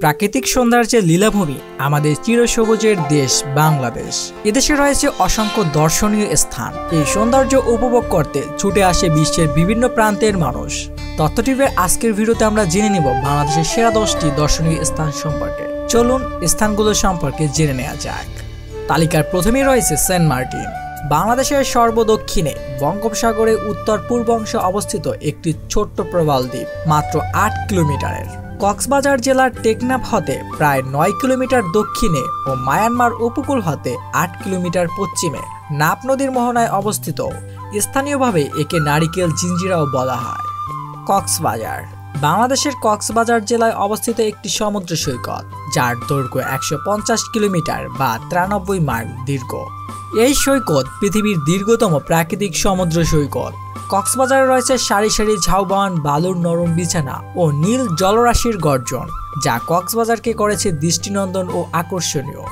প্রাকৃতিক সৌন্দর্যের লীলাভূমি আমাদের চিরসবুজের দেশ বাংলাদেশ। এদেশে রয়েছে অসংখ্য দর্শনীয় স্থান। এই সৌন্দর্য উপভোগ করতে ছুটে আসে বিশ্বের বিভিন্ন প্রান্তের মানুষ। তথ্য টিভির আজকের ভিডিওতে আমরা জেনে নেব বাংলাদেশের সেরা 10টি দর্শনীয় স্থান সম্পর্কে। চলুন স্থানগুলো সম্পর্কে জেনে নেওয়া যাক। তালিকার প্রথমেই রয়েছে সেন্ট মার্টিন। বাংলাদেশের সর্বদক্ষিণে বঙ্গোপসাগরের উত্তর পূর্ব অংশে অবস্থিত একটি ছোট্ট প্রবাল দ্বীপ, মাত্র 8 কিলোমিটারের। কক্সবাজার জেলার টেকনাফ হতে প্রায় 9 কিলোমিটার দক্ষিণে ও মায়ানমার উপকূল হতে 8 কিলোমিটার পশ্চিমে নাপ নদীর মোহনায় অবস্থিত। স্থানীয়ভাবে একে নারিকেল জিঞ্জিরাও বলা হয়। কক্সবাজার বাংলাদেশের কক্সবাজার জেলায় অবস্থিত একটি সমুদ্র সৈকত, যার দৈর্ঘ্য 150 কিলোমিটার বা 93 মাইল দীর্ঘ। এই সৈকত পৃথিবীর দীর্ঘতম প্রাকৃতিক সমুদ্র সৈকত। কক্সবাজারে রয়েছে সারি সারি ঝাউবন, বালুর নরম বিছানা ও নীল জলরাশির গর্জন, যা কক্সবাজারকে করেছে দৃষ্টিনন্দন ও আকর্ষণীয়।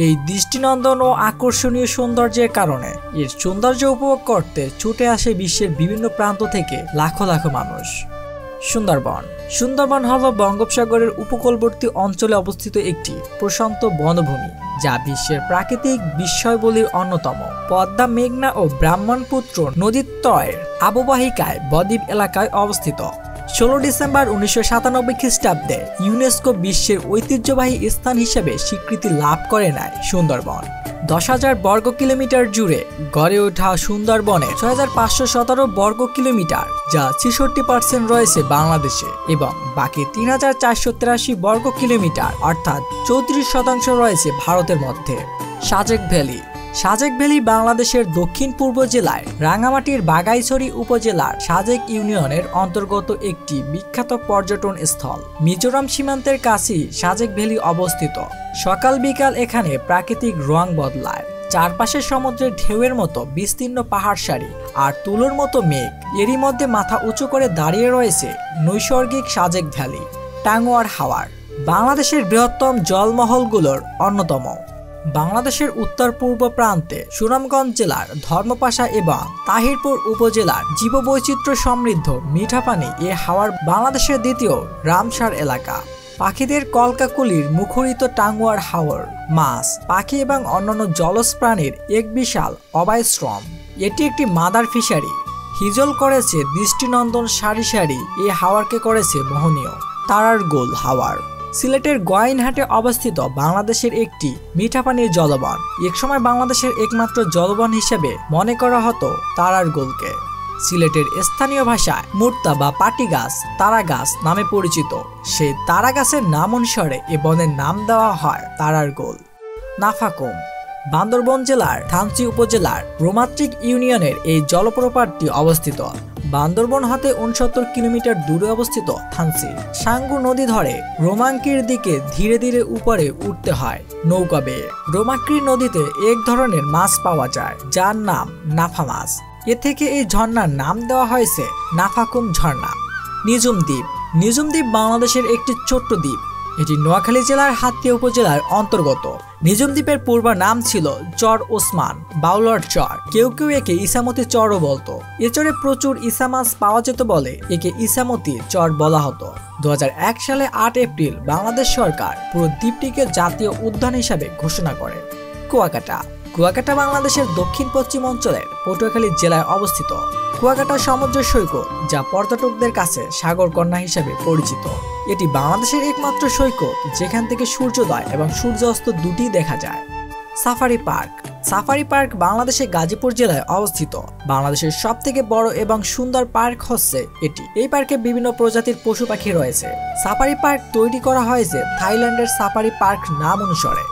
এই দৃষ্টিনন্দন ও আকর্ষণীয় সৌন্দর্যের কারণে এর সৌন্দর্য উপভোগ করতে ছুটে আসে বিশ্বের বিভিন্ন প্রান্ত থেকে লাখো লাখো মানুষ। সুন্দরবন হল বঙ্গোপসাগরের উপকূলবর্তী অঞ্চলে অবস্থিত একটি প্রশান্ত বনভূমি, যা বিশ্বের প্রাকৃতিক বিস্ময়গুলির অন্যতম। পদ্মা, মেঘনা ও ব্রাহ্মণপুত্র নদীদ্বয়ের অববাহিকায় বদ্বীপ এলাকায় অবস্থিত। 16 ডিসেম্বর 1997 খ্রিস্টাব্দে ইউনেস্কো বিশ্বের ঐতিহ্যবাহী স্থান হিসেবে স্বীকৃতি লাভ করে নেয় সুন্দরবন। 10,000 বর্গ কিলোমিটার জুড়ে গড়ে ওঠা সুন্দরবনে 6,517 বর্গ কিলোমিটার, যা 66% রয়েছে বাংলাদেশে, এবং বাকি 3,483 বর্গ কিলোমিটার অর্থাৎ 34% রয়েছে ভারতের মধ্যে। সাজেক ভ্যালি বাংলাদেশের দক্ষিণ পূর্ব জেলায় রাঙ্গামাটির বাগাইছড়ি উপজেলার সাজেক ইউনিয়নের অন্তর্গত একটি বিখ্যাত পর্যটন স্থল। মিজোরাম সীমান্তের কাছেই সাজেক ভ্যালি অবস্থিত। সকাল বিকাল এখানে প্রাকৃতিক রং বদলায়। চারপাশে সমুদ্রের ঢেউয়ের মতো বিস্তীর্ণ পাহাড় সারি আর তুলোর মতো মেঘ। এরই মধ্যে মাথা উঁচু করে দাঁড়িয়ে রয়েছে নৈসর্গিক সাজেক ভ্যালি। টাঙ্গুয়ার হাওর বাংলাদেশের বৃহত্তম জলমহলগুলোর অন্যতম। বাংলাদেশের উত্তর পূর্ব প্রান্তে সুনামগঞ্জ জেলার ধর্মপাশা এবং তাহিরপুর উপজেলার জীববৈচিত্র্য সমৃদ্ধ মিঠাপানি এ হাওর বাংলাদেশের দ্বিতীয় রামসার এলাকা। পাখিদের কলকাকলির মুখরিত টাঙ্গুয়ার হাওর মাছ, পাখি এবং অন্যান্য জলজ প্রাণীর এক বিশাল অভয়াশ্রম। এটি একটি মাদার ফিশারি। হিজল করেছে দৃষ্টিনন্দন সারি সারি এ হাওরকে করেছে মোহনীয়। তারার গোল হাওর সিলেটের গোয়াইনহাটে অবস্থিত বাংলাদেশের একটি মিঠাপানির জলবন। একসময় বাংলাদেশের একমাত্র জলবন হিসেবে মনে করা হতো তারার গোলকে। সিলেটের স্থানীয় ভাষায় মুর্তা বা পাটি গাছ তারা গাছ নামে পরিচিত। সেই তারা গাছের নাম অনুসারে এ বনের নাম দেওয়া হয় তারার গোল। নাফাকুম বান্দরবান জেলার থানচি উপজেলার রোমাত্রিক ইউনিয়নের এই জলপ্রপাতটি অবস্থিত। বান্দরবন হতে 69 কিলোমিটার দূরে অবস্থিত থানচি সাঙ্গু নদী ধরে রোমাঙ্কির দিকে ধীরে ধীরে উপরে উঠতে হয় নৌকা বেয়ে। রোমাঙ্কি নদীতে এক ধরনের মাছ পাওয়া যায়, যার নাম নাফা মাছ। এ থেকে এই ঝর্ণার নাম দেওয়া হয়েছে নাফাকুম ঝর্ণা। নিজুম দ্বীপ বাংলাদেশের একটি ছোট্ট দ্বীপ। এটি নোয়াখালী জেলার হাতিয়া উপজেলার অন্তর্গত। নিজুম দ্বীপের পূর্ব নাম ছিল চর ওসমান বাউলার চর। কেউ কেউ একে ইসামতি চরও বলতো। এ চরে প্রচুর ইসা মাছ পাওয়া যেত বলে একে ইসামতি চর বলা হতো। 2001 সালে 8 এপ্রিল বাংলাদেশ সরকার পুরো দ্বীপটিকে জাতীয় উদ্যান হিসাবে ঘোষণা করে। কুয়াকাটা বাংলাদেশের দক্ষিণ পশ্চিম অঞ্চলের পটুয়াখালী জেলায় অবস্থিত। কুয়াকাটা সমুদ্র সৈকত, যা পর্যটকদের কাছে সাগরকন্যা হিসেবে পরিচিত। এটি বাংলাদেশের একমাত্র সৈকত যেখান থেকে সূর্যোদয় এবং সূর্যাস্ত দুটি দেখা যায়। সাফারি পার্ক বাংলাদেশের গাজীপুর জেলায় অবস্থিত। বাংলাদেশের সবথেকে বড় এবং সুন্দর পার্ক হচ্ছে এটি। এই পার্কে বিভিন্ন প্রজাতির পশু পাখি রয়েছে। সাফারি পার্ক তৈরি করা হয়েছে থাইল্যান্ডের সাফারি পার্ক নাম অনুসারে।